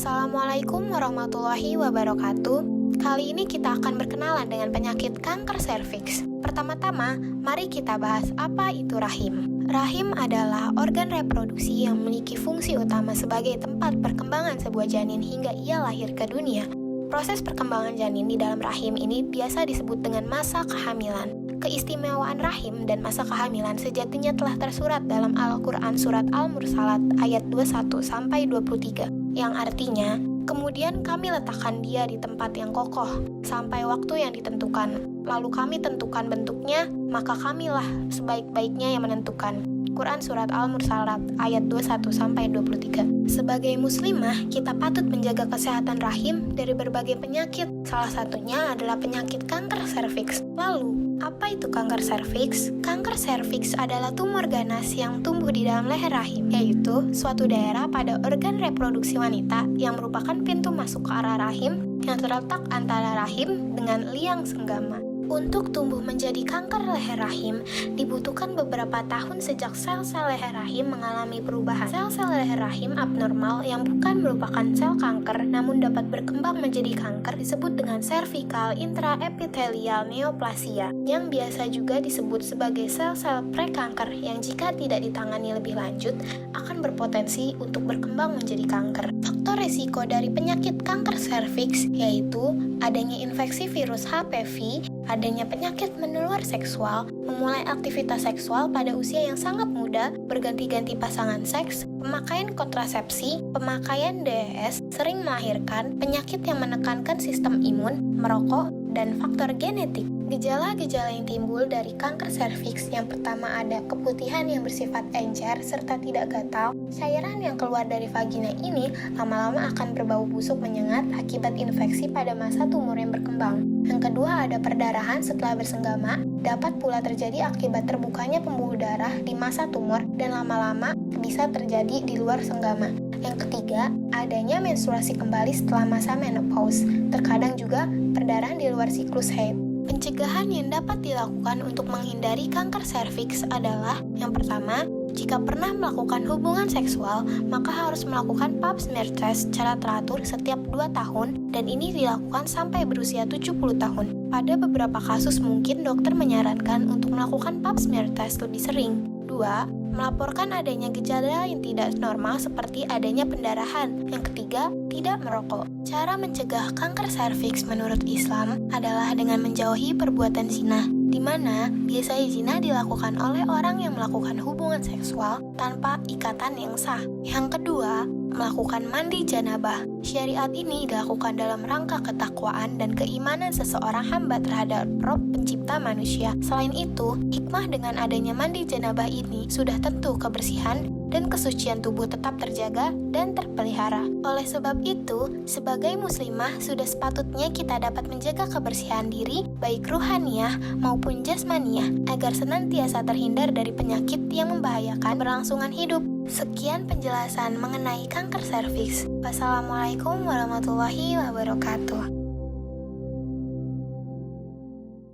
Assalamualaikum warahmatullahi wabarakatuh. Kali ini kita akan berkenalan dengan penyakit kanker serviks. Pertama-tama, mari kita bahas apa itu rahim. Rahim adalah organ reproduksi yang memiliki fungsi utama sebagai tempat perkembangan sebuah janin hingga ia lahir ke dunia. Proses perkembangan janin di dalam rahim ini biasa disebut dengan masa kehamilan. Keistimewaan rahim dan masa kehamilan sejatinya telah tersurat dalam Al-Quran Surat Al-Mursalat ayat 21-23, yang artinya, kemudian kami letakkan dia di tempat yang kokoh, sampai waktu yang ditentukan. Lalu kami tentukan bentuknya, maka kamilah sebaik-baiknya yang menentukan. Quran Surat Al-Mursalat ayat 21-23. Sebagai muslimah, kita patut menjaga kesehatan rahim dari berbagai penyakit. Salah satunya adalah penyakit kanker serviks. Lalu, apa itu kanker serviks? Kanker serviks adalah tumor ganas yang tumbuh di dalam leher rahim, yaitu suatu daerah pada organ reproduksi wanita yang merupakan pintu masuk ke arah rahim yang terletak antara rahim dengan liang senggama. Untuk tumbuh menjadi kanker leher rahim, dibutuhkan beberapa tahun sejak sel-sel leher rahim mengalami perubahan. Sel-sel leher rahim abnormal yang bukan merupakan sel kanker namun dapat berkembang menjadi kanker disebut dengan cervical intraepithelial neoplasia, yang biasa juga disebut sebagai sel-sel prekanker yang jika tidak ditangani lebih lanjut akan berpotensi untuk berkembang menjadi kanker. Faktor resiko dari penyakit kanker serviks yaitu adanya infeksi virus HPV, adanya penyakit menular seksual, memulai aktivitas seksual pada usia yang sangat muda, berganti-ganti pasangan seks, pemakaian kontrasepsi, pemakaian DES, sering melahirkan, penyakit yang menekankan sistem imun, merokok, dan faktor genetik. Gejala-gejala yang timbul dari kanker serviks yang pertama ada keputihan yang bersifat encer serta tidak gatal. Cairan yang keluar dari vagina ini lama-lama akan berbau busuk menyengat akibat infeksi pada masa tumor yang berkembang. Yang kedua ada perdarahan setelah bersenggama, dapat pula terjadi akibat terbukanya pembuluh darah di masa tumor dan lama-lama bisa terjadi di luar senggama. Yang ketiga, adanya menstruasi kembali setelah masa menopause. Terkadang juga perdarahan di luar siklus haid. Pencegahan yang dapat dilakukan untuk menghindari kanker serviks adalah yang pertama, jika pernah melakukan hubungan seksual, maka harus melakukan pap smear test secara teratur setiap 2 tahun dan ini dilakukan sampai berusia 70 tahun. Pada beberapa kasus mungkin dokter menyarankan untuk melakukan pap smear test lebih sering. 2. Melaporkan adanya gejala yang tidak normal seperti adanya pendarahan. Yang ketiga, tidak merokok. Cara mencegah kanker serviks menurut Islam adalah dengan menjauhi perbuatan zina, di mana biasanya zina dilakukan oleh orang yang melakukan hubungan seksual tanpa ikatan yang sah. Yang kedua, melakukan mandi janabah. Syariat ini dilakukan dalam rangka ketakwaan dan keimanan seseorang hamba terhadap Rabb pencipta manusia. Selain itu, hikmah dengan adanya mandi janabah ini sudah tentu kebersihan dan kesucian tubuh tetap terjaga dan terpelihara. Oleh sebab itu, sebagai muslimah sudah sepatutnya kita dapat menjaga kebersihan diri, baik ruhaniyah maupun jasmaniyah, agar senantiasa terhindar dari penyakit yang membahayakan berlangsungan hidup. Sekian penjelasan mengenai kanker serviks. Wassalamualaikum warahmatullahi wabarakatuh.